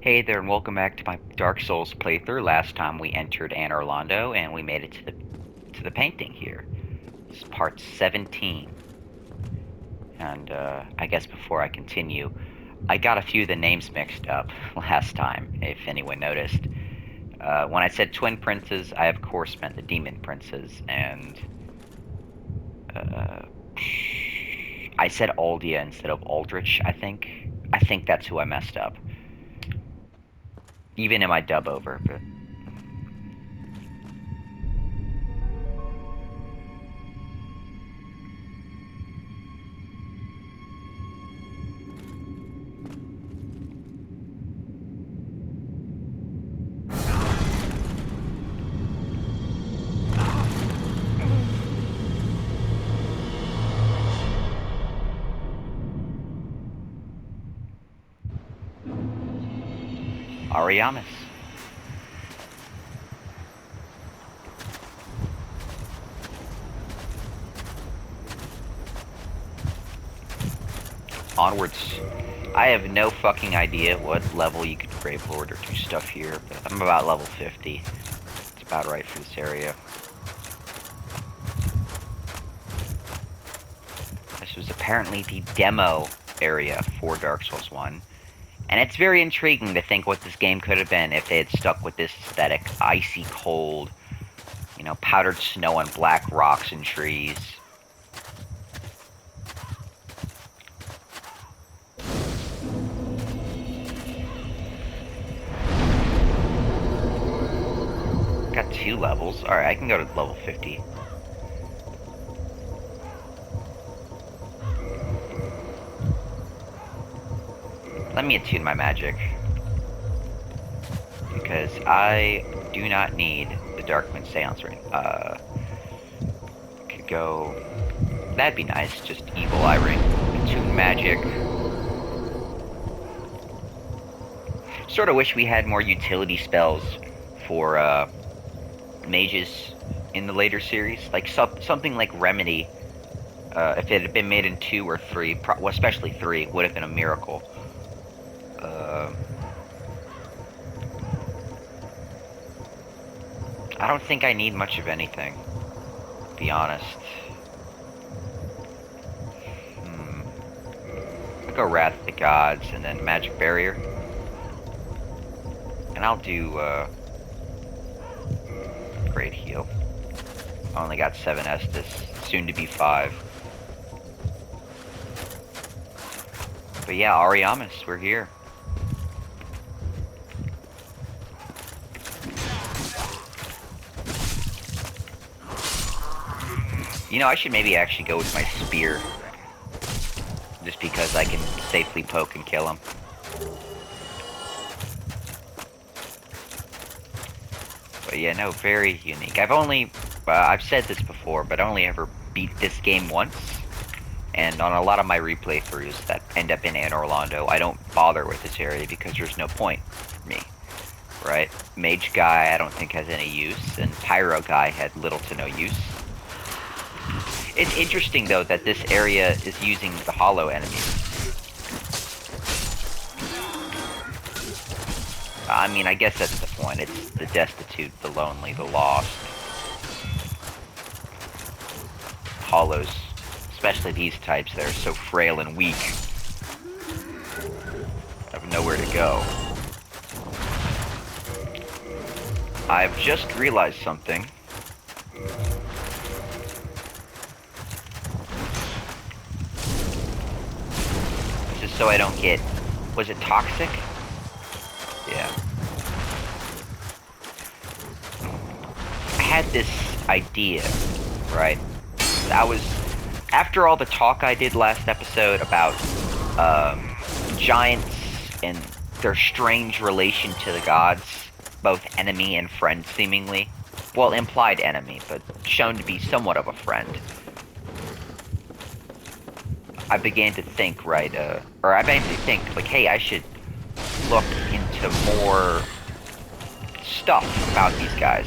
Hey there, and welcome back to my Dark Souls playthrough. Last time we entered Anor Londo, and we made it to the painting here. This is part 17. And I guess before I continue, I got a few of the names mixed up last time, if anyone noticed. When I said twin princes, I of course meant the demon princes, and uh, I said Aldia instead of Aldrich, I think. I think that's who I messed up. Even in my dub over, but Ariamis. Onwards. I have no fucking idea what level you could Grave Lord or do stuff here, but I'm about level 50. It's about right for this area. This was apparently the demo area for Dark Souls 1. And it's very intriguing to think what this game could have been if they had stuck with this aesthetic. Icy cold, powdered snow on black rocks and trees. Got 2 levels. Alright, I can go to level 50. Let me attune my magic. Because I do not need the Darkwind Seance ring. Could go... That'd be nice, just Evil Eye Ring. Attune magic. Sort of wish we had more utility spells for, mages in the later series. Like, something like Remedy. If it had been made in 2 or 3, well, especially 3, would have been a miracle. I don't think I need much of anything, to be honest. I'll go Wrath of the Gods and then Magic Barrier. And I'll do, Great Heal. I only got 7 Estus, soon to be 5. But yeah, Ariamis, we're here. I should maybe actually go with my spear. Just because I can safely poke and kill him. But yeah, no, very unique. I've said this before, but I only ever beat this game once. And on a lot of my replay throughs that end up in Anor Londo, I don't bother with this area because there's no point for me. Right? Mage guy I don't think has any use, and Pyro guy had little to no use. It's interesting, though, that this area is using the hollow enemies. I mean, I guess that's the point. It's the destitute, the lonely, the lost. Hollows, especially these types that are so frail and weak, have nowhere to go. I've just realized something. So I don't get... Was it toxic? Yeah. I had this idea, right? After all the talk I did last episode about giants and their strange relation to the gods, both enemy and friend seemingly. Well, implied enemy, but shown to be somewhat of a friend. I began to think, like, hey, I should look into more stuff about these guys.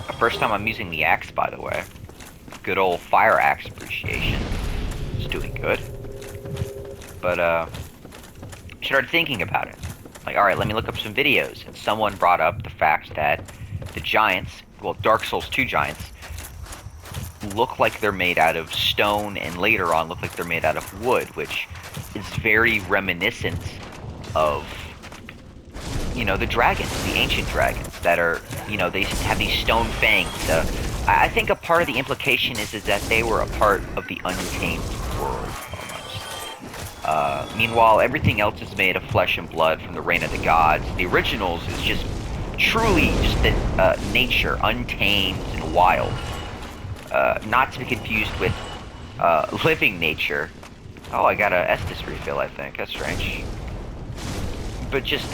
The first time I'm using the axe, by the way. Good old fire axe appreciation. It's doing good. But, started thinking about it. Like, alright, let me look up some videos. And someone brought up the fact that the giants, well, Dark Souls 2 giants, look like they're made out of stone, and later on look like they're made out of wood, which is very reminiscent of, you know, the dragons, the ancient dragons that are, you know, they have these stone fangs. I think a part of the implication is that they were a part of the untamed world, almost. Meanwhile, everything else is made of flesh and blood from the reign of the gods. The originals is just truly just the nature, untamed and wild. Not to be confused with living nature. Oh, I got a Estus refill, I think. That's strange. But just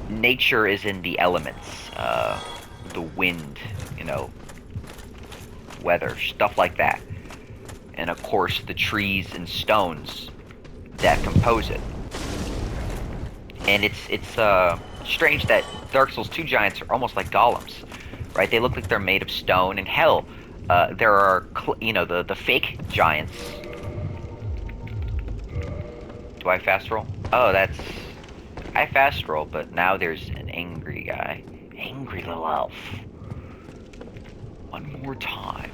nature is in the elements. The wind, you know, weather, stuff like that. And of course, the trees and stones that compose it. And it's strange that Dark Souls 2 giants are almost like golems, right? They look like they're made of stone, and hell, there are, you know, the fake giants. Do I fast roll? Oh, that's... I fast roll, but now there's an angry guy. Angry little elf. One more time.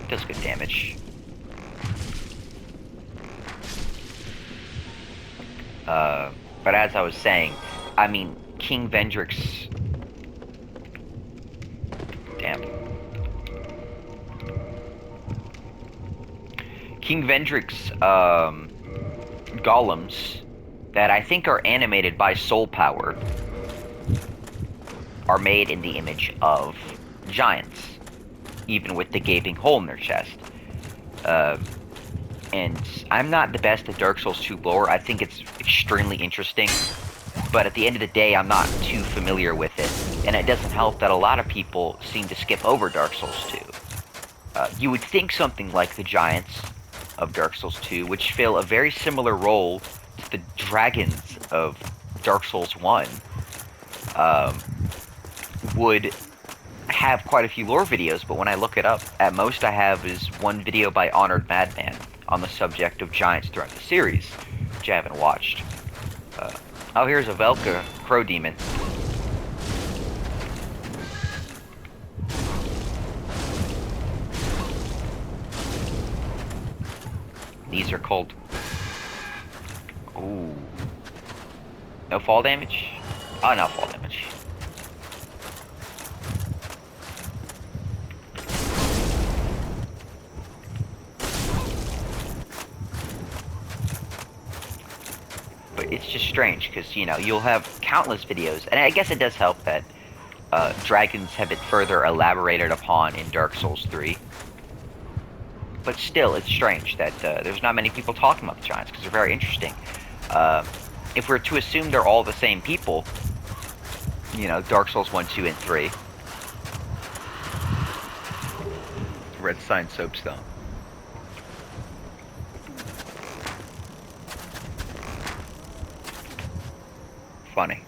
Does good damage. But as I was saying, I mean, King Vendrick's... Damn. King Vendrick's, golems that I think are animated by soul power are made in the image of giants, even with the gaping hole in their chest. And I'm not the best at Dark Souls 2 lore. I think it's extremely interesting, but at the end of the day, I'm not too familiar with it, and it doesn't help that a lot of people seem to skip over Dark Souls 2. You would think something like the giants of Dark Souls 2, which fill a very similar role to the dragons of Dark Souls 1, would have quite a few lore videos, but when I look it up, at most I have is one video by Honored Madman on the subject of giants throughout the series, which I haven't watched. Oh, here's a Velka Crow Demon. These are called... Ooh. No fall damage? Oh, no fall damage. But it's just strange, because, you know, you'll have countless videos, and I guess it does help that dragons have been further elaborated upon in Dark Souls 3. But still, it's strange that there's not many people talking about the giants, because they're very interesting. If we're to assume they're all the same people, you know, Dark Souls 1, 2, and 3. Red Sign Soapstone. Funny.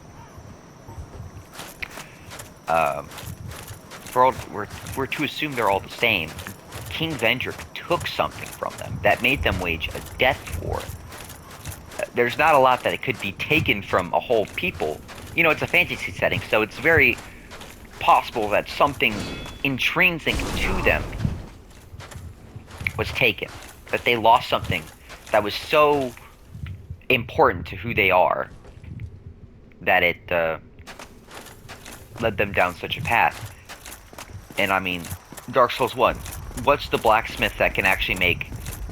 We're to assume they're all the same. King Vendrick took something from them that made them wage a death war. There's not a lot that it could be taken from a whole people. You know, it's a fantasy setting, so it's very possible that something intrinsic to them was taken. That they lost something that was so important to who they are that it led them down such a path. And I mean, Dark Souls 1, what's the blacksmith that can actually make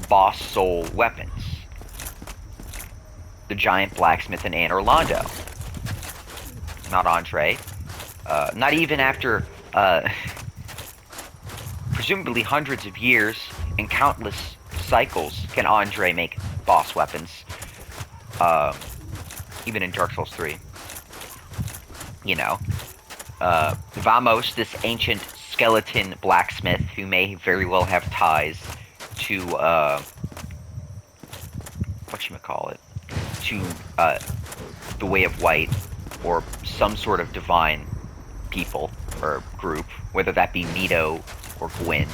boss soul weapons? The giant blacksmith in Anor Londo. Not Andre. Not even after presumably hundreds of years and countless cycles can Andre make boss weapons. Even in Dark Souls 3. You know. Vamos, this ancient skeleton blacksmith who may very well have ties to, whatchamacallit, to, the Way of White, or some sort of divine people, or group, whether that be Nito or Gwyn.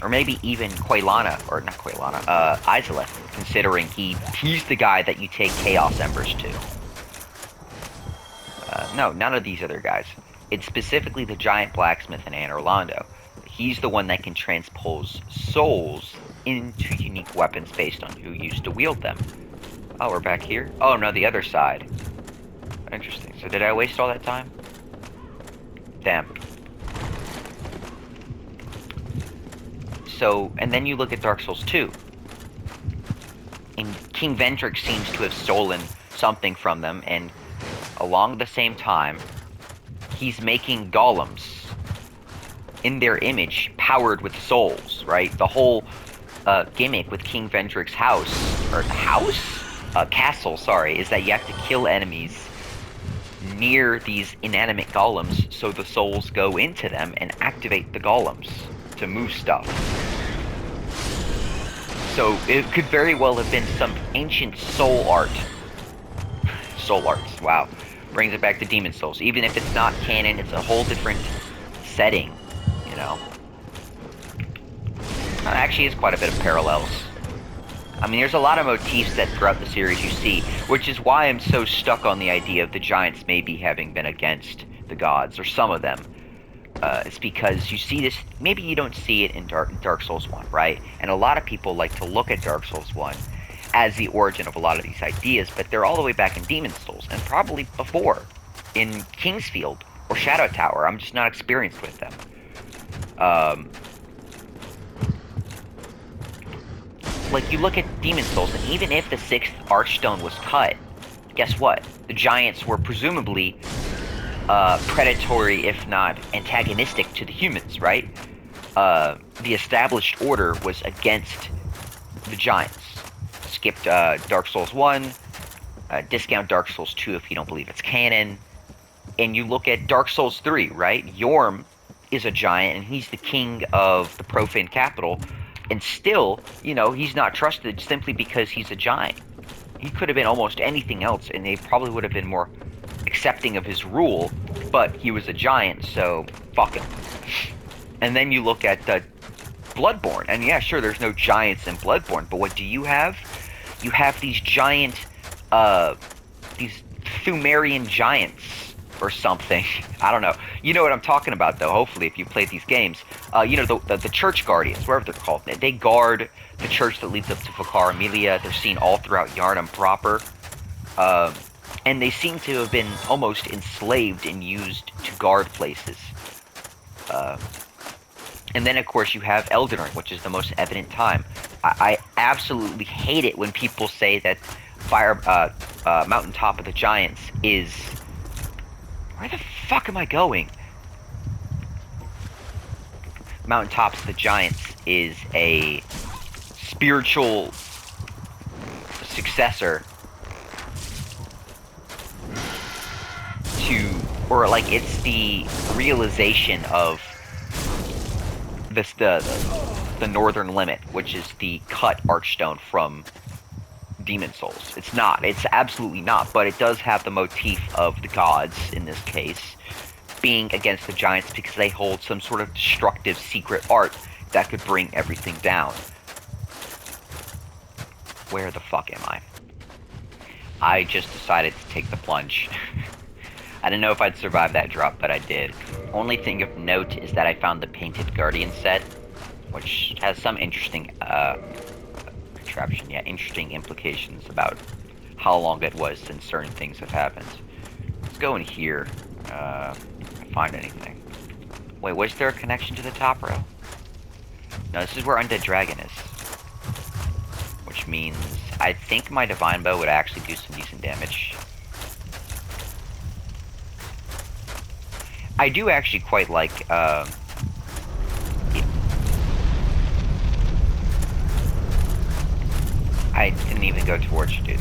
Or maybe even Quaylana, or not Quaylana, Izalith, considering he's the guy that you take Chaos Embers to. No, none of these other guys. It's specifically the giant blacksmith in Anor Londo. He's the one that can transpose souls into unique weapons based on who used to wield them. Oh, we're back here? Oh, no, the other side. Interesting. So did I waste all that time? Damn. So, and then you look at Dark Souls 2. And King Vendrick seems to have stolen something from them, and along the same time, he's making golems in their image powered with souls, right? The whole gimmick with King Vendrick's castle, sorry, is that you have to kill enemies near these inanimate golems so the souls go into them and activate the golems to move stuff. So it could very well have been some ancient soul art. Soul arts, wow. Brings it back to Demon Souls. Even if it's not canon, it's a whole different setting, you know. Actually, is quite a bit of parallels. I mean, there's a lot of motifs that throughout the series you see, which is why I'm so stuck on the idea of the giants maybe having been against the gods, or some of them. It's because you see this, maybe you don't see it in Dark Souls 1, right? And a lot of people like to look at Dark Souls 1 as the origin of a lot of these ideas, but they're all the way back in Demon Souls, and probably before, in Kingsfield or Shadow Tower. I'm just not experienced with them. Like, you look at Demon Souls, and even if the 6th Archstone was cut, guess what? The giants were presumably predatory, if not antagonistic, to the humans, right? The established order was against the giants. Skipped Dark Souls 1, discount Dark Souls 2 if you don't believe it's canon, and you look at Dark Souls 3, right? Yorm is a giant, and he's the king of the profane capital, and still, you know, he's not trusted simply because he's a giant. He could have been almost anything else, and they probably would have been more accepting of his rule, but he was a giant, so fuck him. And then you look at Bloodborne, and yeah, sure, there's no giants in Bloodborne, but what do you have? You have these giant, these Thumerian giants, or something. I don't know. You know what I'm talking about, though, hopefully, if you played these games. You know, the church guardians, whatever they're called. They guard the church that leads up to Vicar Amelia. They're seen all throughout Yharnam proper. And they seem to have been almost enslaved and used to guard places. And then, of course, you have Elden Ring, which is the most evident time. I absolutely hate it when people say that Mountaintop of the Giants is... Where the fuck am I going? Mountaintops of the Giants is a spiritual successor to... Or, like, it's the realization of this, the northern limit, which is the cut archstone from Demon Souls. It's not. It's absolutely not, but it does have the motif of the gods, in this case, being against the giants because they hold some sort of destructive secret art that could bring everything down. Where the fuck am I? I just decided to take the plunge. I didn't know if I'd survive that drop, but I did. Only thing of note is that I found the Painted Guardian set, which has some interesting, contraption, yeah, interesting implications about how long it was since certain things have happened. Let's go in here, find anything. Wait, was there a connection to the top row? No, this is where Undead Dragon is. Which means, I think my Divine Bow would actually do some decent damage. I do actually quite like, I didn't even go towards you, dude.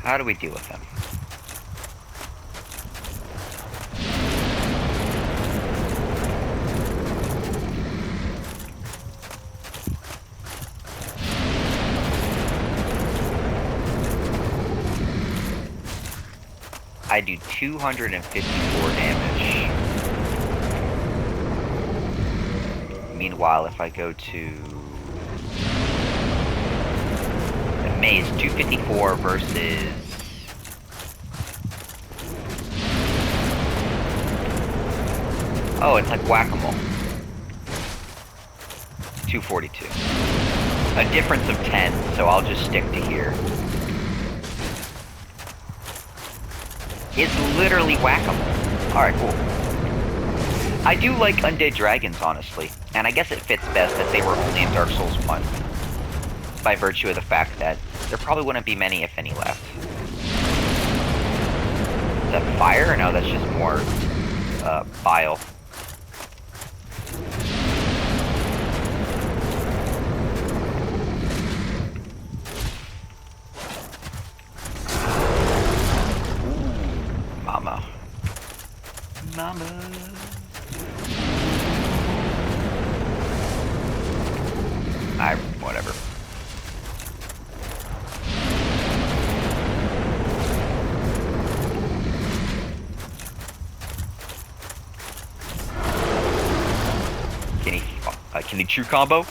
How do we deal with them? I do 254 damage. Meanwhile, if I go to the maze, 254 versus... Oh, it's like whack-a-mole. 242. A difference of 10, so I'll just stick to here. It's literally whack-a-mole. Alright, cool. I do like undead dragons, honestly. And I guess it fits best that they were only in Dark Souls 1. By virtue of the fact that there probably wouldn't be many, if any, left. Is that fire? No, that's just more, bile. Mama. Whatever. Can he true combo?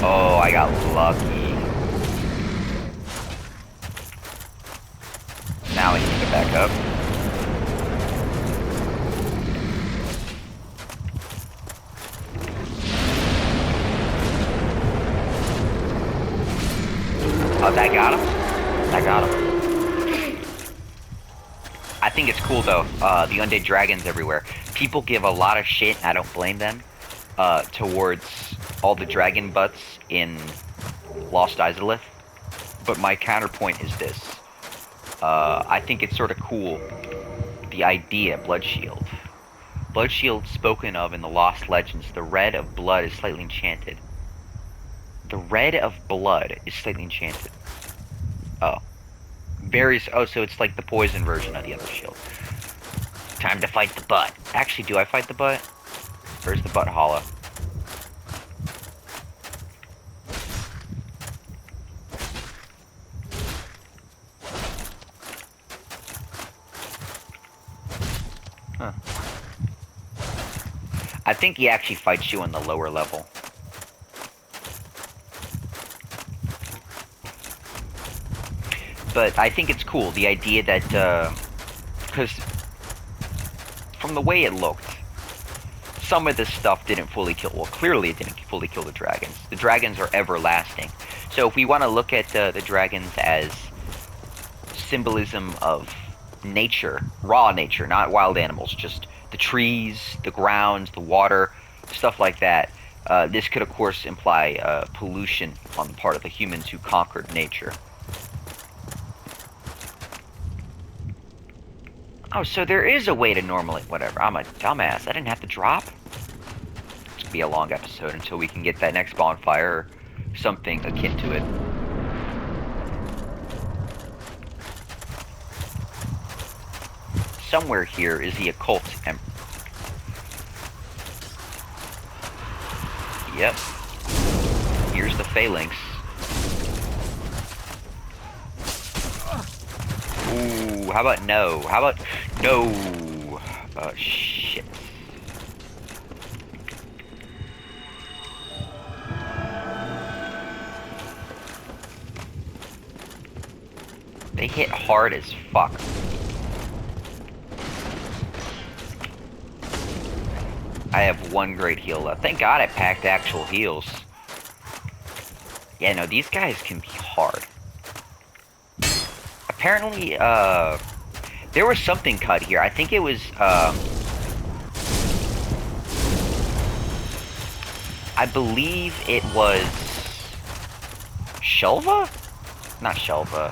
Oh, I got lucky. Now I need to get back up. Oh, that got him? That got him. I think it's cool, though, the undead dragons everywhere. People give a lot of shit, I don't blame them, towards all the dragon butts in Lost Izalith. But my counterpoint is this. I think it's sort of cool, the idea, Blood Shield. Blood Shield spoken of in the Lost Legends, the red of blood is slightly enchanted. The red of blood is slightly enchanted. Oh. Oh, so it's like the poison version of the other shield. Time to fight the butt. Actually, do I fight the butt? Or is the butt hollow? Huh. I think he actually fights you on the lower level. But I think it's cool, the idea that, because from the way it looked, some of this stuff didn't fully kill, well, clearly it didn't fully kill the dragons. The dragons are everlasting. So if we want to look at the dragons as symbolism of nature, raw nature, not wild animals, just the trees, the grounds, the water, stuff like that, this could, of course, imply pollution on the part of the humans who conquered nature. Oh, so there is a way to normally... Whatever, I'm a dumbass. I didn't have to drop. It's gonna be a long episode until we can get that next bonfire or something akin to it. Somewhere here is the occult Yep. Here's the phalanx. Ooh, how about no? How about no? Oh, shit. They hit hard as fuck. I have one great heal left. Thank God I packed actual heals. Yeah, no, these guys can be hard. Apparently, there was something cut here. I think it was, I believe it was Shelva? Not Shelva.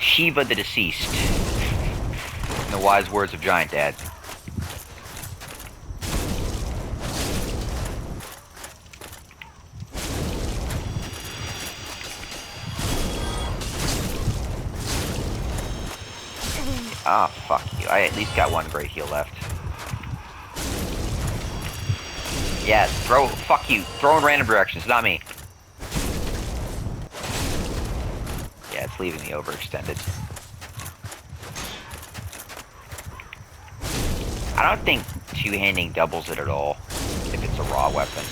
Shiva the Deceased. In the wise words of Giant Dad. Ah, fuck you. I at least got one great heal left. Yeah, fuck you. Throw in random directions, not me. Yeah, it's just leaving the overextended. I don't think two-handing doubles it at all if it's a raw weapon.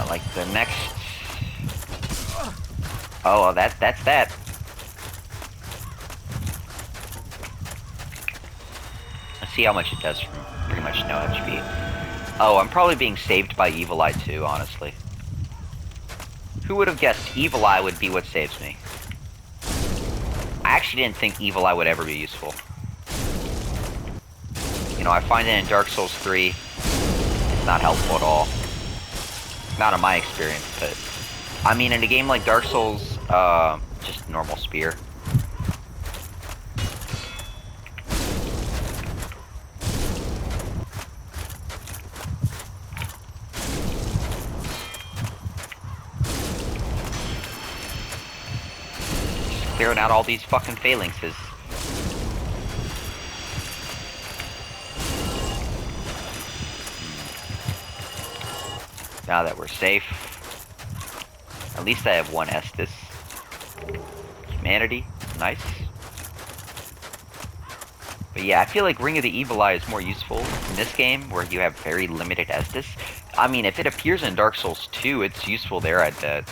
Like the next... Oh, well, that's that. Let's see how much it does from pretty much no HP. Oh, I'm probably being saved by Evil Eye too, honestly. Who would have guessed Evil Eye would be what saves me? I actually didn't think Evil Eye would ever be useful. You know, I find it in Dark Souls 3, it's not helpful at all. Not in my experience, but... I mean, in a game like Dark Souls, just normal spear. Just clearing out all these fucking phalanxes. Now that we're safe, at least I have one Estus. Humanity, nice. But yeah, I feel like Ring of the Evil Eye is more useful in this game, where you have very limited Estus. I mean, if it appears in Dark Souls 2, it's useful there, I bet.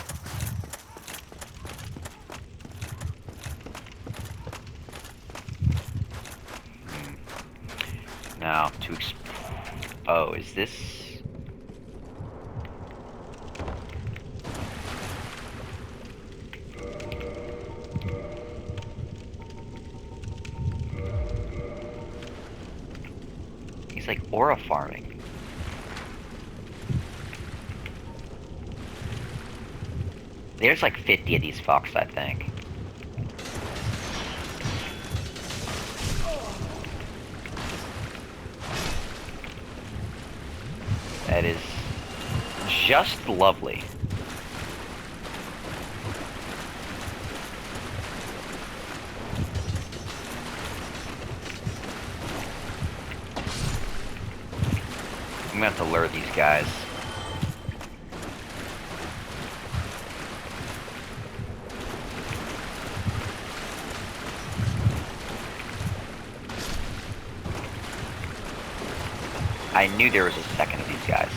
Now, oh, is this... He's like aura farming. There's like 50 of these fucks, I think. That is just lovely. I'm gonna have to lure these guys. I knew there was a second of these guys.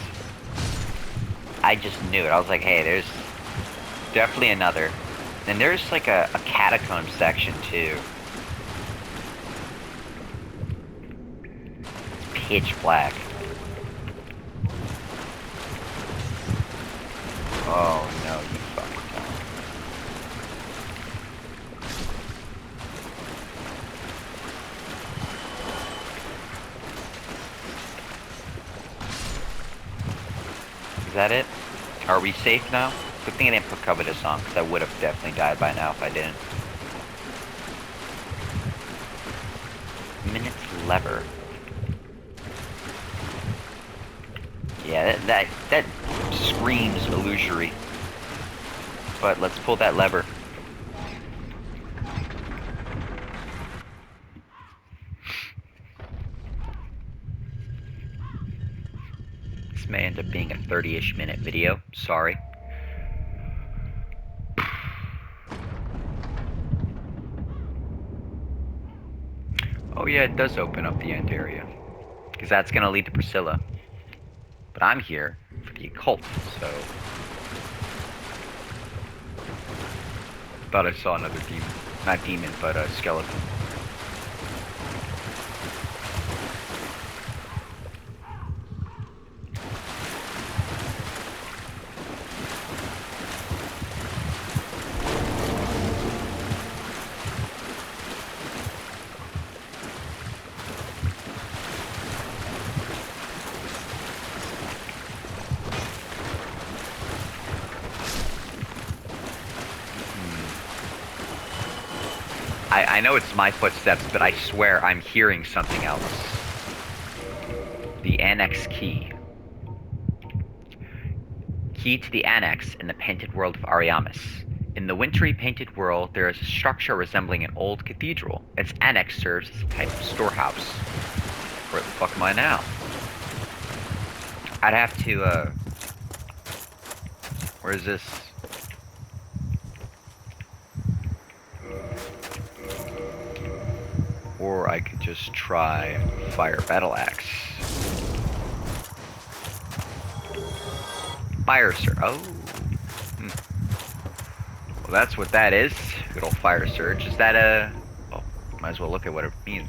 I just knew it. I was like, hey, there's definitely another. And there's like a catacomb section too. It's pitch black. Oh no, you fucking don't. Is that it? Are we safe now? Good thing I didn't put Covetous on, because I would have definitely died by now if I didn't. Minute's lever. Yeah, that screams illusory. But let's pull that lever. This may end up being a 30-ish minute video. Sorry. Oh yeah, it does open up the end area. Because that's going to lead to Priscilla. But I'm here for the occult, so... Thought I saw another demon. Not demon, but a skeleton. I know it's my footsteps, but I swear I'm hearing something else. The Annex Key. Key to the Annex in the painted world of Ariamis. In the wintry painted world, there is a structure resembling an old cathedral. Its annex serves as a type of storehouse. Where the fuck am I now? I'd have to, where is this? Or I could just try fire battle axe. Fire surge. Oh. Well, that's what that is. Good old fire surge. Is that a... Oh, might as well look at what it means.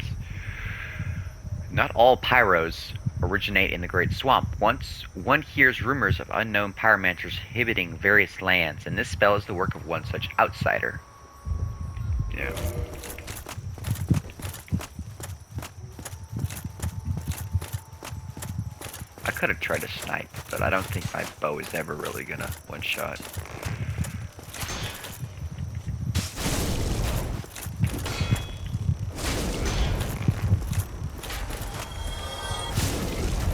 Not all pyros originate in the Great Swamp. Once one hears rumors of unknown pyromancers inhabiting various lands, and this spell is the work of one such outsider. Yeah. I could have tried to snipe, but I don't think my bow is ever really gonna one-shot.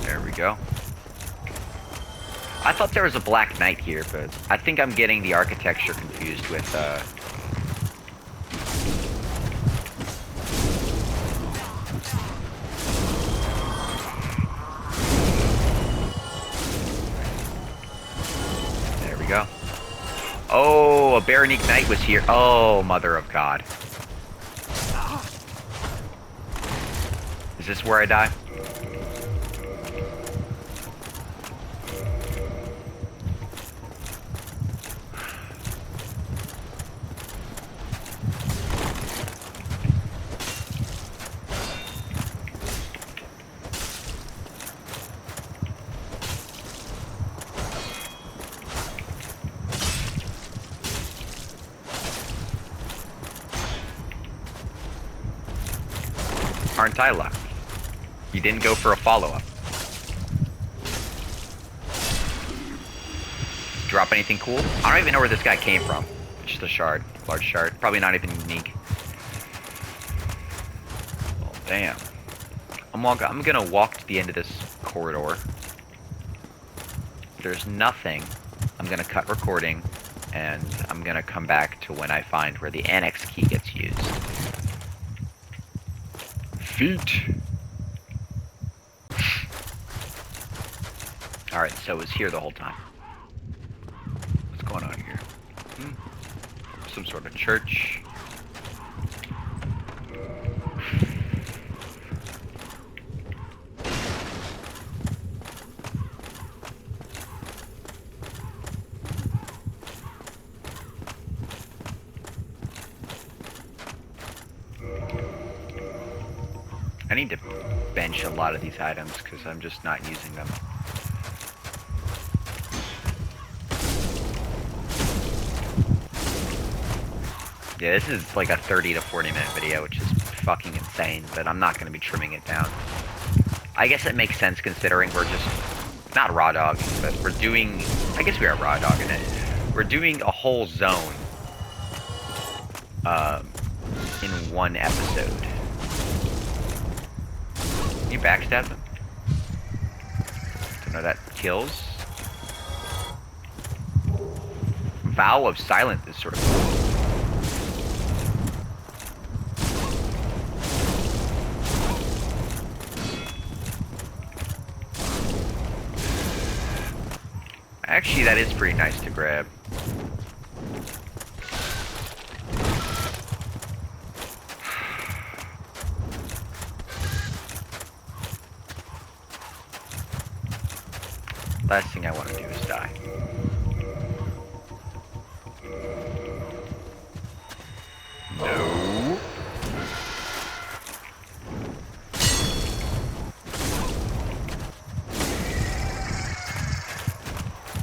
There we go. I thought there was a Black Knight here, but I think I'm getting the architecture confused with, go. Oh, a Baronique Knight was here. Oh, mother of God. Is this where I die? Aren't I lucky? You didn't go for a follow-up. Drop anything cool? I don't even know where this guy came from. Just a shard. Large shard. Probably not even unique. Oh, damn. I'm gonna walk to the end of this corridor. If there's nothing, I'm gonna cut recording, and I'm gonna come back to when I find where the annex key gets used. Feet. Alright, so it was here the whole time. What's going on here? Some sort of church. I need to bench a lot of these items because I'm just not using them. Yeah, this is like a 30 to 40 minute video, which is fucking insane, but I'm not going to be trimming it down. I guess it makes sense considering we're just, not raw dogging, but we're doing, I guess we are raw dogging it. We're doing a whole zone in one episode. You backstab them? Don't know that kills. Vow of Silence is sort of cool. Actually, that is pretty nice to grab. Last thing I want to do is die. No.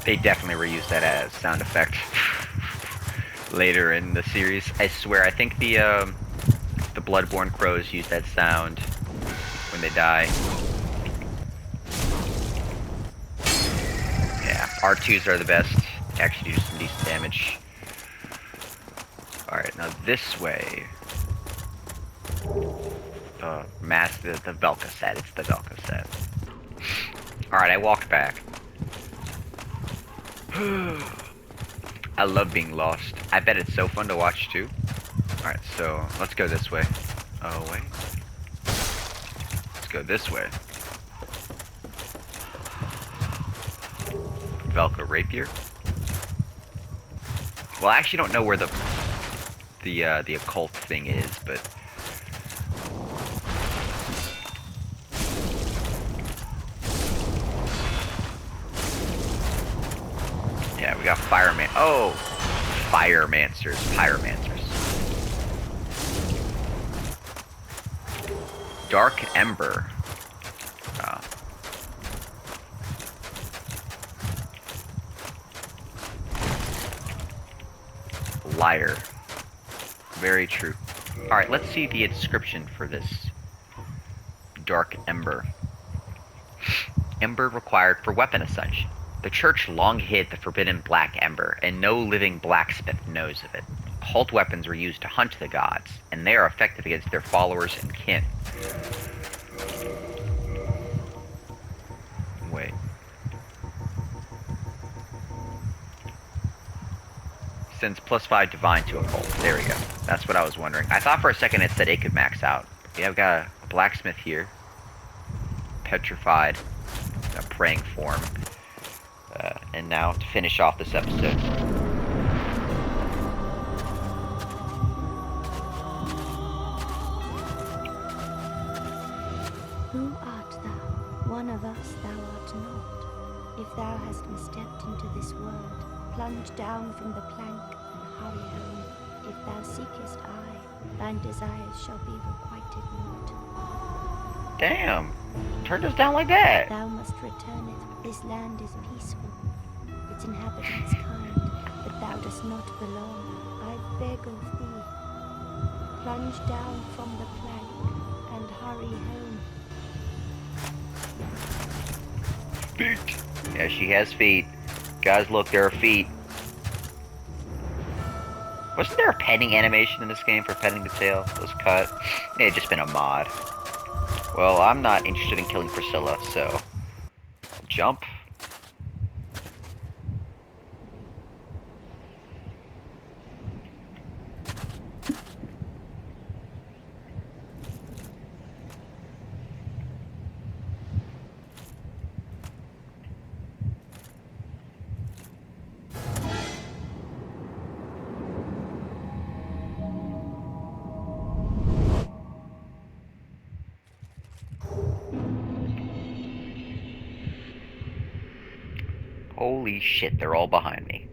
They definitely reused that as sound effect later in the series. I swear, I think the Bloodborne crows use that sound when they die. Yeah, R2s are the best. They actually do some decent damage. Alright, now this way. The Velka set. It's the Velka set. Alright, I walked back. I love being lost. I bet it's so fun to watch too. Alright, so let's go this way. Oh, wait. Let's go this way. Velcro rapier. Well, I actually don't know where the occult thing is, but yeah, we got fireman. Oh, firemancers, pyromancers. Dark ember. Liar. Very true. Alright, let's see the description for this dark ember. Ember required for weapon ascension. The church long hid the forbidden black ember, and no living blacksmith knows of it. Occult weapons were used to hunt the gods, and they are effective against their followers and kin. Wait. Sends +5 divine to occult. There we go. That's what I was wondering. I thought for a second it said it could max out. Yeah, I've got a blacksmith here. Petrified. A praying form. And now to finish off this episode. Who art thou? One of us thou art not. If thou hast misstepped into this world, plunge down from the plank and hurry home. If thou seekest I, thine desires shall be requited not. Damn! Turned us down like that! Thou must return it. This land is peaceful. Its inhabitants kind, but thou dost not belong. I beg of thee, plunge down from the plank and hurry home. Feet! Yeah, she has feet. Guys, look, there are feet. Wasn't there a petting animation in this game for petting the tail? It was cut. It had just been a mod. Well, I'm not interested in killing Priscilla, so... Jump. Holy shit, they're all behind me.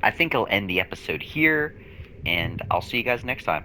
I think I'll end the episode here, and I'll see you guys next time.